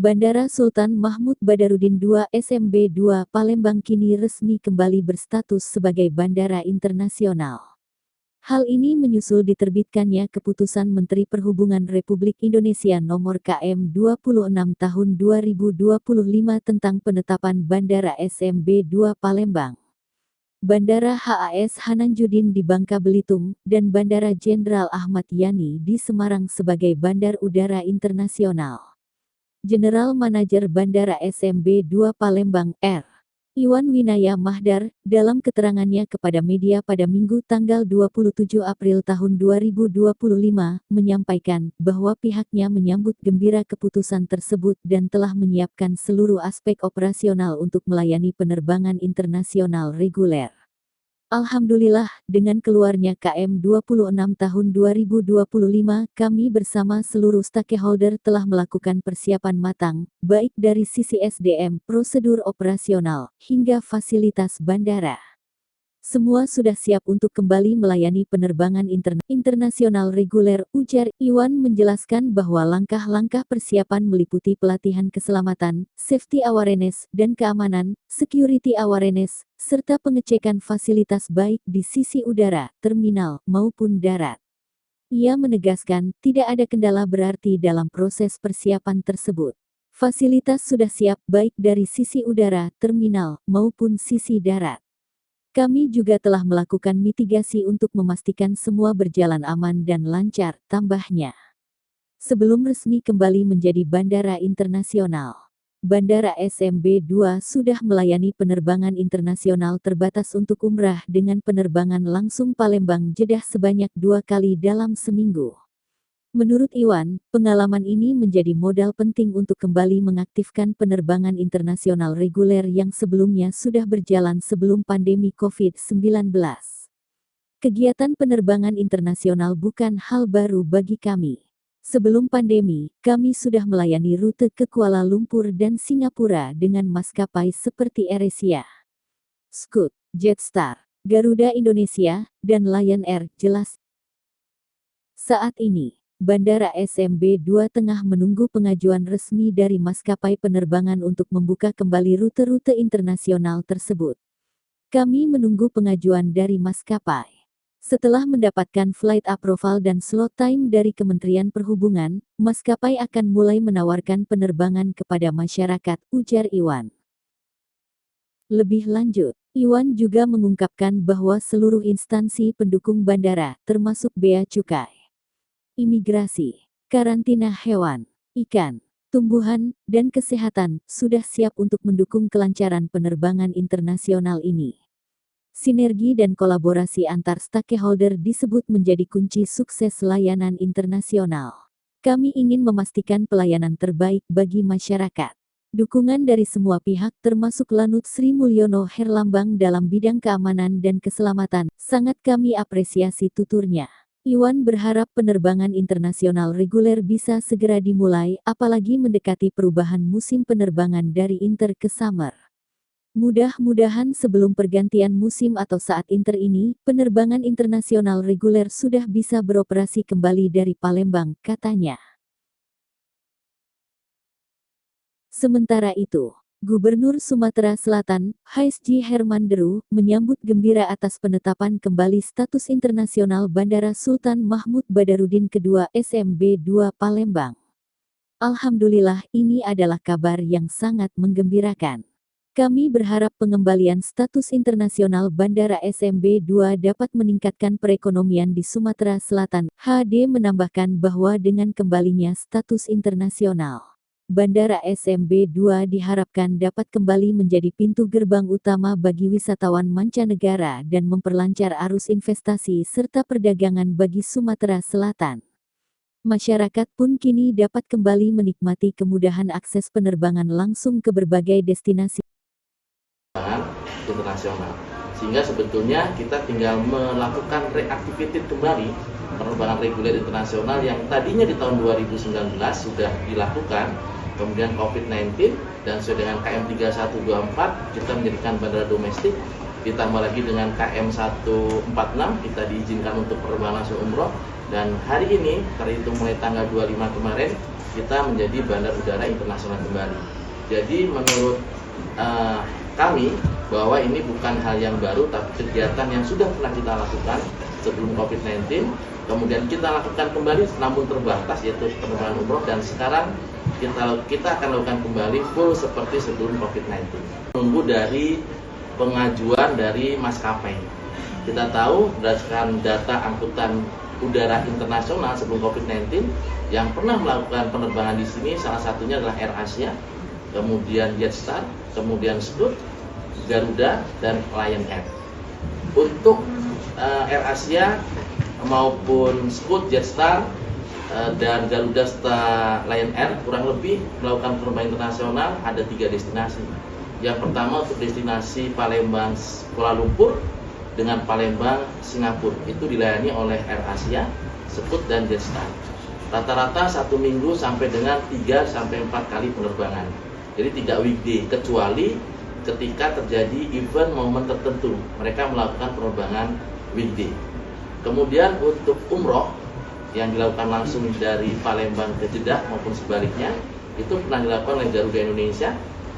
Bandara Sultan Mahmud Badarudin II SMB II Palembang kini resmi kembali berstatus sebagai bandara internasional. Hal ini menyusul diterbitkannya Keputusan Menteri Perhubungan Republik Indonesia Nomor KM 26 Tahun 2025 tentang penetapan Bandara SMB II Palembang, Bandara HAS Hananjudin di Bangka Belitung, dan Bandara Jenderal Ahmad Yani di Semarang sebagai Bandar Udara Internasional. General Manager Bandara SMB II Palembang, R. Iwan Winaya Mahdar, dalam keterangannya kepada media pada Minggu tanggal 27 April tahun 2025, menyampaikan bahwa pihaknya menyambut gembira keputusan tersebut dan telah menyiapkan seluruh aspek operasional untuk melayani penerbangan internasional reguler. Alhamdulillah, dengan keluarnya KM 26 tahun 2025, kami bersama seluruh stakeholder telah melakukan persiapan matang, baik dari sisi SDM, prosedur operasional, hingga fasilitas bandara. Semua sudah siap untuk kembali melayani penerbangan internasional reguler, ujar Iwan. Menjelaskan bahwa langkah-langkah persiapan meliputi pelatihan keselamatan, safety awareness, dan keamanan, security awareness, serta pengecekan fasilitas baik di sisi udara, terminal, maupun darat. Ia menegaskan, tidak ada kendala berarti dalam proses persiapan tersebut. Fasilitas sudah siap baik dari sisi udara, terminal, maupun sisi darat. Kami juga telah melakukan mitigasi untuk memastikan semua berjalan aman dan lancar, tambahnya. Sebelum resmi kembali menjadi bandara internasional, Bandara SMB II sudah melayani penerbangan internasional terbatas untuk umrah dengan penerbangan langsung Palembang Jeddah sebanyak 2 kali dalam seminggu. Menurut Iwan, pengalaman ini menjadi modal penting untuk kembali mengaktifkan penerbangan internasional reguler yang sebelumnya sudah berjalan sebelum pandemi COVID-19. Kegiatan penerbangan internasional bukan hal baru bagi kami. Sebelum pandemi, kami sudah melayani rute ke Kuala Lumpur dan Singapura dengan maskapai seperti AirAsia, Scoot, Jetstar, Garuda Indonesia, dan Lion Air, jelas. Saat ini, Bandara SMB II tengah menunggu pengajuan resmi dari maskapai penerbangan untuk membuka kembali rute-rute internasional tersebut. Kami menunggu pengajuan dari maskapai. Setelah mendapatkan flight approval dan slot time dari Kementerian Perhubungan, maskapai akan mulai menawarkan penerbangan kepada masyarakat, ujar Iwan. Lebih lanjut, Iwan juga mengungkapkan bahwa seluruh instansi pendukung bandara, termasuk Bea Cukai, imigrasi, karantina hewan, ikan, tumbuhan, dan kesehatan, sudah siap untuk mendukung kelancaran penerbangan internasional ini. Sinergi dan kolaborasi antar stakeholder disebut menjadi kunci sukses layanan internasional. Kami ingin memastikan pelayanan terbaik bagi masyarakat. Dukungan dari semua pihak termasuk Lanut Sri Mulyono Herlambang dalam bidang keamanan dan keselamatan, sangat kami apresiasi, tuturnya. Iwan berharap penerbangan internasional reguler bisa segera dimulai, apalagi mendekati perubahan musim penerbangan dari inter ke summer. Mudah-mudahan sebelum pergantian musim atau saat inter ini, penerbangan internasional reguler sudah bisa beroperasi kembali dari Palembang, katanya. Sementara itu, Gubernur Sumatera Selatan, Haizji Hermanderu, menyambut gembira atas penetapan kembali status internasional Bandara Sultan Mahmud Badarudin II SMB II Palembang. Alhamdulillah, ini adalah kabar yang sangat menggembirakan. Kami berharap pengembalian status internasional Bandara SMB II dapat meningkatkan perekonomian di Sumatera Selatan. HD menambahkan bahwa dengan kembalinya status internasional, Bandara SMB II diharapkan dapat kembali menjadi pintu gerbang utama bagi wisatawan mancanegara dan memperlancar arus investasi serta perdagangan bagi Sumatera Selatan. Masyarakat pun kini dapat kembali menikmati kemudahan akses penerbangan langsung ke berbagai destinasi internasional. Sehingga sebetulnya kita tinggal melakukan reactivated kembali penerbangan reguler internasional yang tadinya di tahun 2019 sudah dilakukan. Kemudian COVID-19 dan sesuai dengan KM 3124 kita menjadikan bandara domestik, ditambah lagi dengan KM 146 kita diizinkan untuk penerbangan langsung umroh, dan hari ini terhitung mulai tanggal 25 kemarin kita menjadi bandar udara internasional kembali. Jadi menurut kami bahwa ini bukan hal yang baru, tapi kegiatan yang sudah pernah kita lakukan sebelum COVID-19, kemudian kita lakukan kembali namun terbatas, yaitu penerbangan umroh, dan sekarang kita akan lakukan kembali full seperti sebelum COVID-19. Menunggu dari pengajuan dari maskapai. Kita tahu berdasarkan data angkutan udara internasional sebelum COVID-19 yang pernah melakukan penerbangan di sini salah satunya adalah AirAsia, kemudian Jetstar, kemudian Scoot, Garuda, dan Lion Air. Untuk AirAsia maupun Scoot, Jetstar, dan Garuda Lion Air kurang lebih melakukan penerbangan internasional ada 3 destinasi. Yang pertama untuk destinasi Palembang Kuala Lumpur dengan Palembang Singapura, itu dilayani oleh AirAsia, Scoot, dan Jetstar. Rata-rata 1 minggu sampai dengan 3-4 kali penerbangan. Jadi tidak weekday, kecuali ketika terjadi event momen tertentu mereka melakukan penerbangan weekday. Kemudian untuk umroh yang dilakukan langsung dari Palembang ke Jeddah maupun sebaliknya, itu pernah dilakukan oleh Garuda Indonesia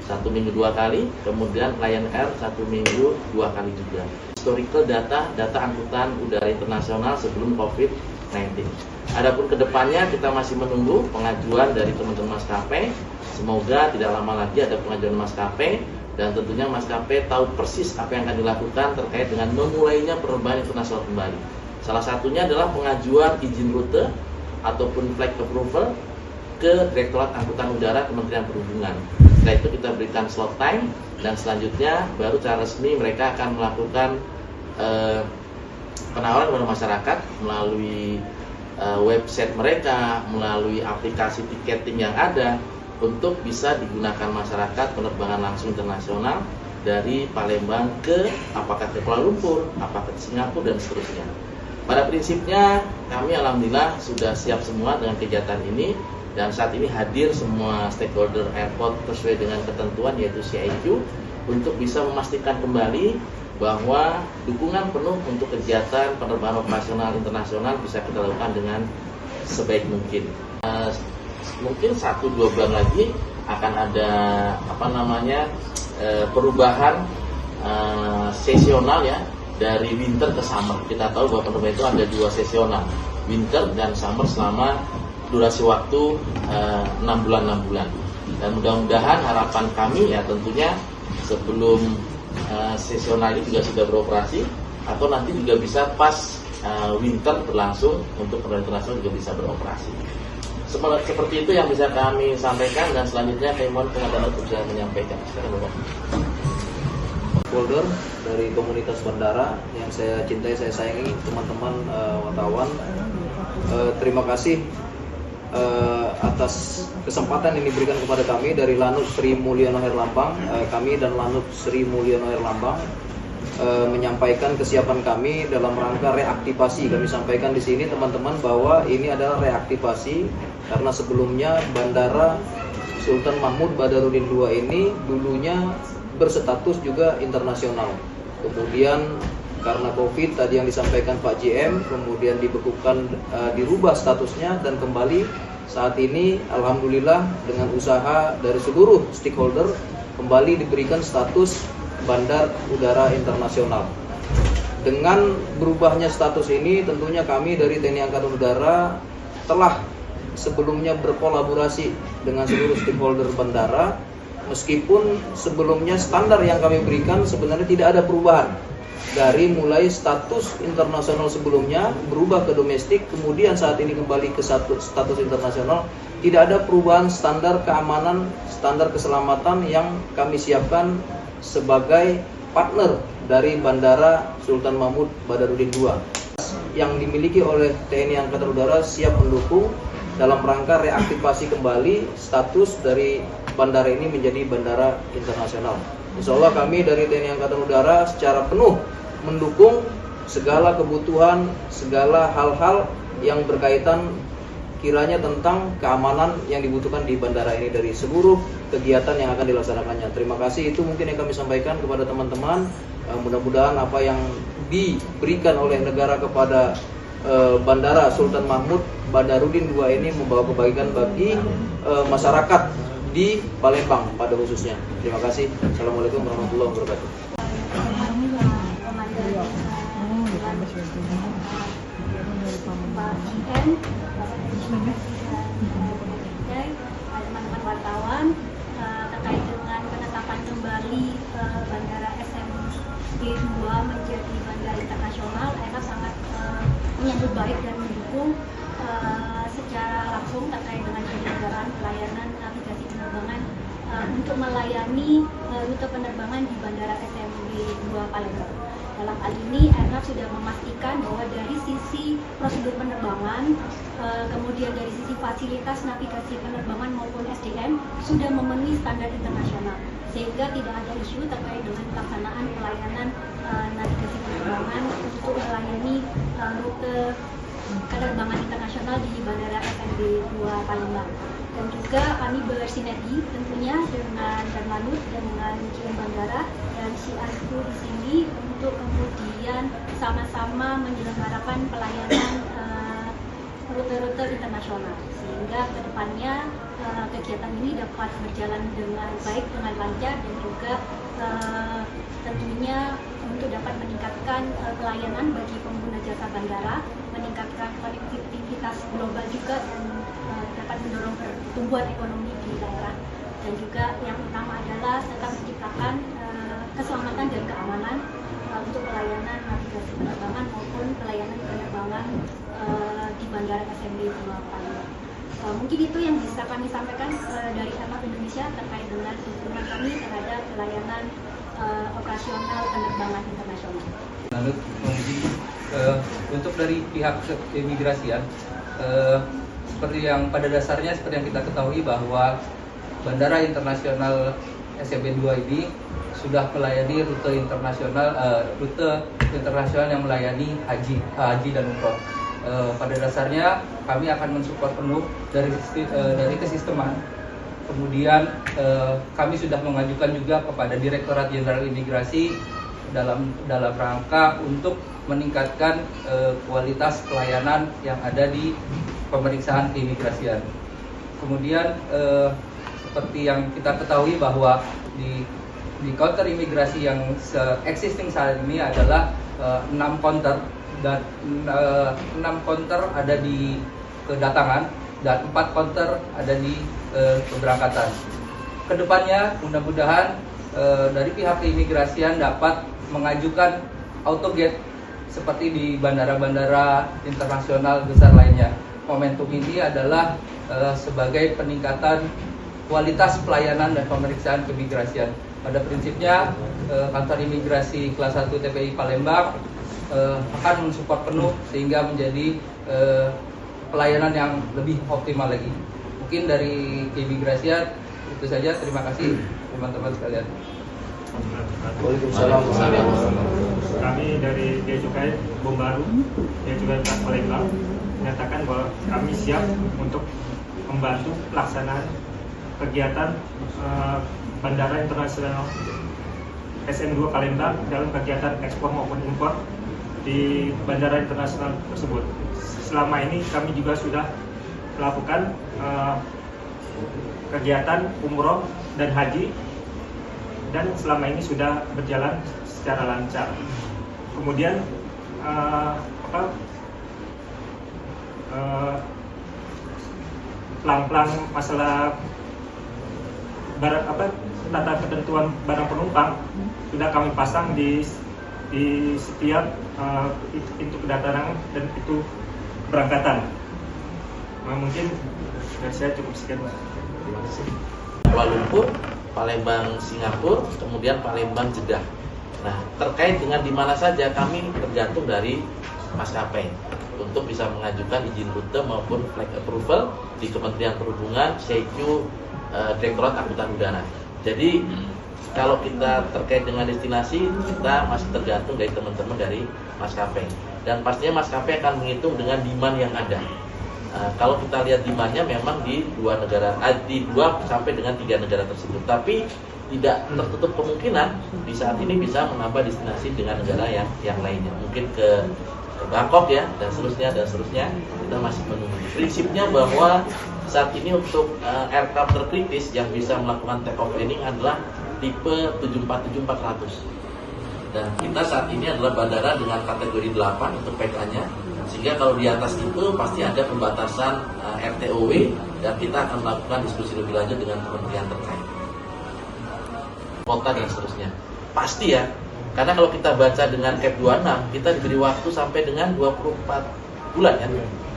1 minggu 2 kali, kemudian Lion Air 1 minggu 2 kali juga. Historical data angkutan udara internasional sebelum COVID-19. Adapun kedepannya kita masih menunggu pengajuan dari teman-teman maskapai. Semoga tidak lama lagi ada pengajuan maskapai, dan tentunya maskapai tahu persis apa yang akan dilakukan terkait dengan memulainya penerbangan internasional kembali. Salah satunya adalah pengajuan izin rute ataupun flight approval ke Direktorat Angkutan Udara Kementerian Perhubungan. Setelah itu kita berikan slot time, dan selanjutnya baru secara resmi mereka akan melakukan penawaran kepada masyarakat melalui website mereka, melalui aplikasi tiketing yang ada, untuk bisa digunakan masyarakat penerbangan langsung internasional dari Palembang ke apakah ke Kuala Lumpur, apakah ke Singapura, dan seterusnya. Pada prinsipnya kami alhamdulillah sudah siap semua dengan kegiatan ini, dan saat ini hadir semua stakeholder airport sesuai dengan ketentuan yaitu CIQ untuk bisa memastikan kembali bahwa dukungan penuh untuk kegiatan penerbangan operasional internasional bisa kita lakukan dengan sebaik mungkin. Mungkin 1-2 bulan lagi akan ada perubahan sesional ya, dari winter ke summer. Kita tahu bahwa penerbangan itu ada 2 sesional, winter dan summer, selama durasi waktu 6 bulan. Dan mudah-mudahan harapan kami ya tentunya sebelum sesional ini juga sudah beroperasi, atau nanti juga bisa pas winter berlangsung untuk penerbangan internasional juga bisa beroperasi. Seperti itu yang bisa kami sampaikan, dan selanjutnya kami mohon pengadaan untuk bisa menyampaikan. Sekarang Bapak. Holder dari komunitas bandara yang saya cintai, saya sayangi, teman-teman wartawan. Terima kasih atas kesempatan yang diberikan kepada kami dari Lanut Sri Mulyono Herlambang. Kami dan Lanut Sri Mulyono Herlambang menyampaikan kesiapan kami dalam rangka reaktivasi. Kami sampaikan di sini teman-teman bahwa ini adalah reaktivasi karena sebelumnya Bandara Sultan Mahmud Badarudin II ini dulunya berstatus juga internasional. Kemudian karena COVID tadi yang disampaikan Pak JM, kemudian dibekukan, dirubah statusnya, dan kembali saat ini alhamdulillah dengan usaha dari seluruh stakeholder kembali diberikan status Bandar Udara Internasional. Dengan berubahnya status ini tentunya kami dari TNI Angkatan Udara telah sebelumnya berkolaborasi dengan seluruh stakeholder bandara, meskipun sebelumnya standar yang kami berikan sebenarnya tidak ada perubahan. Dari mulai status internasional sebelumnya berubah ke domestik, kemudian saat ini kembali ke status internasional, tidak ada perubahan standar keamanan, standar keselamatan yang kami siapkan sebagai partner dari Bandara Sultan Mahmud Badarudin II yang dimiliki oleh TNI Angkatan Udara siap mendukung dalam rangka reaktivasi kembali status dari bandara ini menjadi bandara internasional. Insya Allah kami dari TNI Angkatan Udara secara penuh mendukung segala kebutuhan, segala hal-hal yang berkaitan kiranya tentang keamanan yang dibutuhkan di bandara ini dari seluruh kegiatan yang akan dilaksanakannya. Terima kasih, itu mungkin yang kami sampaikan kepada teman-teman. Mudah-mudahan apa yang diberikan oleh negara kepada Bandara Sultan Mahmud Badarudin II ini membawa kebaikan bagi masyarakat di Palembang pada khususnya. Terima kasih. Assalamualaikum warahmatullahi wabarakatuh. Teman-teman wartawan terkait dengan penetapan kembali Bandara SMB 2 menjadi bandara internasional, Airnav sangat menyambut baik dan mendukung secara langsung terkait dengan penyelenggaraan pelayanan navigasi penerbangan untuk melayani rute penerbangan di Bandara SMB 2 Palembang. Dalam hal ini, Airnav sudah memastikan bahwa dari sisi prosedur penerbangan, kemudian dari sisi fasilitas navigasi penerbangan maupun SDM sudah memenuhi standar internasional, sehingga tidak ada isu terkait dengan pelaksanaan pelayanan navigasi penerbangan untuk melayani rute penerbangan internasional di Bandara SMB 2 Palembang. Dan juga kami bersinergi tentunya dengan Lanut, dengan GM Bandara dan CRQ di sini untuk kemudian sama-sama menyelenggarakan pelayanan rute-rute internasional, sehingga kedepannya kegiatan ini dapat berjalan dengan baik, dengan lancar, dan juga tentunya untuk dapat meningkatkan pelayanan bagi pengguna jasa bandara, meningkatkan konektivitas global juga, dan dapat mendorong pertumbuhan ekonomi di daerah. Dan juga yang utama adalah tetap menciptakan keselamatan dan keamanan untuk pelayanan navigasi penerbangan maupun pelayanan penerbangan di Bandara SMB 2 Palembang. Mungkin itu yang bisa kami sampaikan dari Airnav Indonesia terkait dengan dukungan kami terhadap pelayanan operasional penerbangan internasional. Lalu untuk dari pihak keimigrasian, seperti yang pada dasarnya seperti yang kita ketahui bahwa Bandara Internasional SMB 2 ini sudah melayani rute internasional yang melayani haji dan umroh. Pada dasarnya kami akan mensupport penuh dari kesisteman. Kemudian kami sudah mengajukan juga kepada Direktorat Jenderal Imigrasi dalam rangka untuk meningkatkan kualitas pelayanan yang ada di pemeriksaan keimigrasian. Kemudian seperti yang kita ketahui bahwa di counter imigrasi yang existing saat ini adalah 6 counter, dan 6 counter ada di kedatangan dan 4 counter ada di keberangkatan. Kedepannya mudah-mudahan dari pihak keimigrasian dapat mengajukan autogate seperti di bandara-bandara internasional besar lainnya. Momentum ini adalah sebagai peningkatan kualitas pelayanan dan pemeriksaan keimigrasian. Pada prinsipnya kantor imigrasi kelas 1 TPI Palembang akan mensupport penuh sehingga menjadi pelayanan yang lebih optimal lagi. Mungkin dari keimigrasian itu saja. Terima kasih teman-teman sekalian. Waalaikumsalam. Kami dari Bea Cukai Bom Baru, Bea Cukai Palembang, menyatakan bahwa kami siap untuk membantu pelaksanaan kegiatan Bandara Internasional SM2 Palembang dalam kegiatan ekspor maupun impor di Bandara Internasional tersebut. Selama ini kami juga sudah melakukan kegiatan umroh dan haji, dan selama ini sudah berjalan secara lancar. Kemudian pelan-pelan masalah tata ketentuan barang penumpang sudah kami pasang di setiap pintu kedatangan dan pintu keberangkatan. Mungkin dari saya cukup sekian. Terima kasih. Kuala Lumpur, Palembang Singapura, kemudian Palembang Jeddah. Nah, terkait dengan di mana saja kami tergantung dari maskapai untuk bisa mengajukan izin rute maupun flight approval di Kementerian Perhubungan, CQ, Direktorat Angkutan Udara. Jadi kalau kita terkait dengan destinasi, kita masih tergantung dari teman-teman dari maskapai. Dan pastinya maskapai akan menghitung dengan demand yang ada. Kalau kita lihat demandnya memang di 2 sampai dengan 3 negara tersebut. Tapi tidak tertutup kemungkinan di saat ini bisa menambah destinasi dengan negara yang lainnya. Mungkin ke Bangkok ya, dan seterusnya kita masih menunggu. Prinsipnya bahwa saat ini untuk aircraft terkritis yang bisa melakukan take off landing adalah tipe 747-400. Dan kita saat ini adalah bandara dengan kategori 8 untuk PK-nya, sehingga kalau di atas itu pasti ada pembatasan RTOW, dan kita akan melakukan diskusi lebih lanjut dengan kementerian terkait, kota dan seterusnya. Pasti ya, karena kalau kita baca dengan Cap 26, kita diberi waktu sampai dengan 24 bulan ya,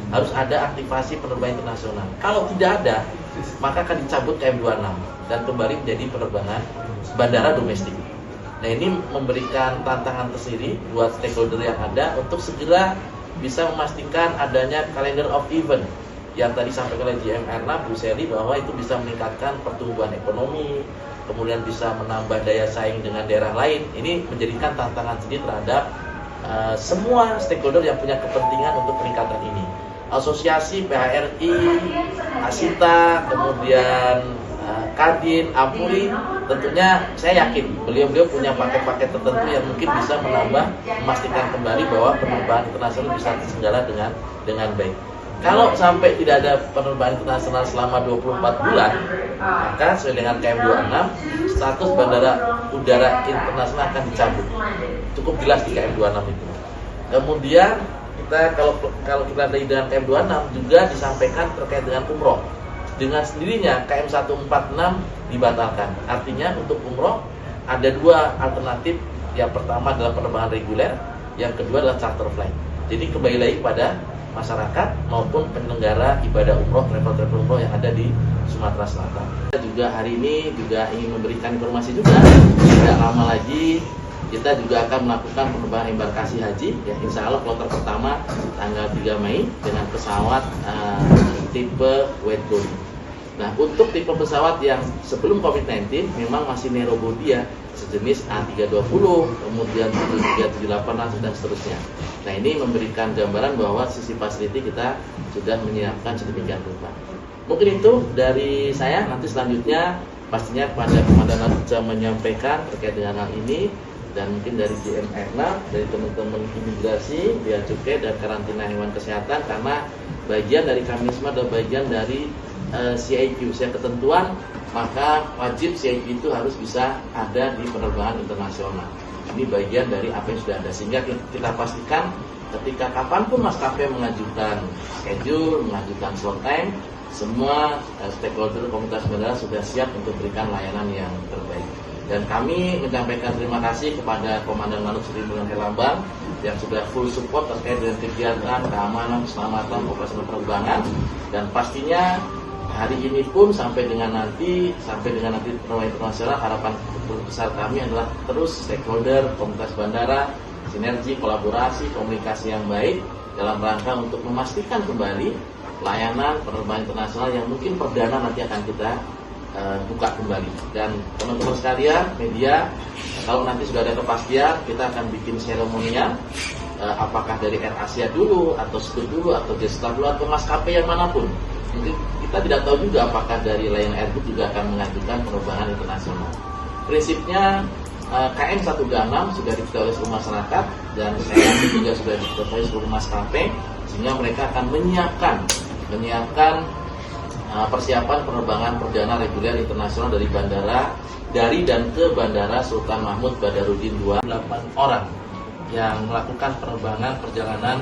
harus ada aktivasi penerbangan internasional. Kalau tidak ada, maka akan dicabut KM 26 dan kembali menjadi penerbangan bandara domestik. Nah, ini memberikan tantangan tersendiri buat stakeholder yang ada untuk segera bisa memastikan adanya calendar of event yang tadi sampaikan oleh GM Erna, Bu Seli, bahwa itu bisa meningkatkan pertumbuhan ekonomi, kemudian bisa menambah daya saing dengan daerah lain. Ini menjadikan tantangan sendiri terhadap semua stakeholder yang punya kepentingan untuk peningkatan ini. Asosiasi, PHRI, Asita, kemudian Kadin, Ampuri, tentunya saya yakin beliau-beliau punya paket-paket tertentu yang mungkin bisa memastikan kembali bahwa penerbangan internasional bisa terselenggara dengan baik. Kalau sampai tidak ada penerbangan internasional selama 24 bulan, maka sesuai dengan KM 26, status bandara udara internasional akan dicabut. Cukup jelas di KM 26 itu. Kemudian kita kalau kita dari dengan KM 26 juga disampaikan terkait dengan umroh. Dengan sendirinya KM 146 dibatalkan. Artinya untuk umroh ada dua alternatif. Yang pertama adalah penerbangan reguler, yang kedua adalah charter flight. Jadi kembali lagi pada masyarakat maupun penyelenggara ibadah umroh, travel umroh yang ada di Sumatera Selatan. Kita juga hari ini juga ingin memberikan informasi juga, tidak lama lagi kita juga akan melakukan penerbangan embarkasi haji ya, insya Allah kloter pertama tanggal 3 Mei dengan pesawat tipe wide body. Nah, untuk tipe pesawat yang sebelum COVID-19 memang masih narrow body ya, sejenis A320, kemudian 7378 dan seterusnya. Nah, ini memberikan gambaran bahwa sisi facility kita sudah menyiapkan sedemikian rupa. Mungkin itu dari saya, nanti selanjutnya pastinya kepada Komandan bisa menyampaikan terkait dengan hal ini, dan mungkin dari GM Erna, dari teman-teman imigrasi, bea cukai dan karantina hewan kesehatan, karena bagian dari kami semua adalah bagian dari CIQ, sesuai ketentuan, maka wajib CIQ itu harus bisa ada di penerbangan internasional. Ini bagian dari apa yang sudah ada, sehingga kita pastikan ketika kapanpun maskapai mengajukan schedule, mengajukan slot time, semua stakeholder komunitas bandara sudah siap untuk berikan layanan yang terbaik. Dan kami menyampaikan terima kasih kepada Komandan Lanut Sri Mulyana Herlambang yang sudah full support terkait dengan kegiatan keamanan, keselamatan, operasional penerbangan, dan pastinya hari ini pun sampai dengan nanti penerbangan internasional, harapan besar kami adalah terus stakeholder komunitas bandara sinergi, kolaborasi, komunikasi yang baik dalam rangka untuk memastikan kembali layanan penerbangan internasional yang mungkin perdana nanti akan kita buka kembali. Dan teman-teman sekalian media, kalau nanti sudah ada kepastian, kita akan bikin seremonial, apakah dari Air Asia dulu, atau Scoot dulu, atau Jetstar dulu, atau maskapai yang manapun. Mungkin kita tidak tahu juga apakah dari Lion Air Group juga akan mengajukan penerbangan internasional. Prinsipnya KM 136 sudah diketahui oleh seluruh masyarakat, dan saya juga sudah diketahui seluruh maskapai, sehingga mereka akan menyiapkan persiapan penerbangan perdana reguler internasional dari dan ke Bandara Sultan Mahmud Badarudin 28 orang yang melakukan penerbangan perjalanan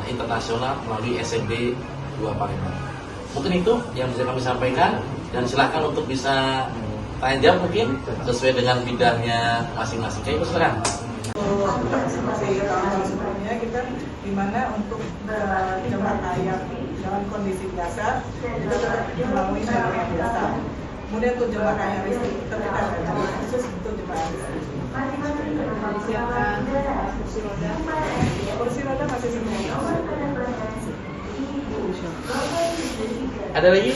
internasional melalui SMB 2 Palembang. Mungkin itu yang bisa kami sampaikan, dan silakan untuk bisa tanya jawab mungkin sesuai dengan bidangnya masing-masing. Kayaknya silakan. Seperti tahun sebelumnya kita dimana untuk jemaah yang dalam kondisi biasa itu tetap melalui jalur yang biasa. Kemudian untuk jemaah yang listrik kita ada jalur khusus untuk jemaah listrik. Disiapkan kursi roda masih semua. Ada lagi?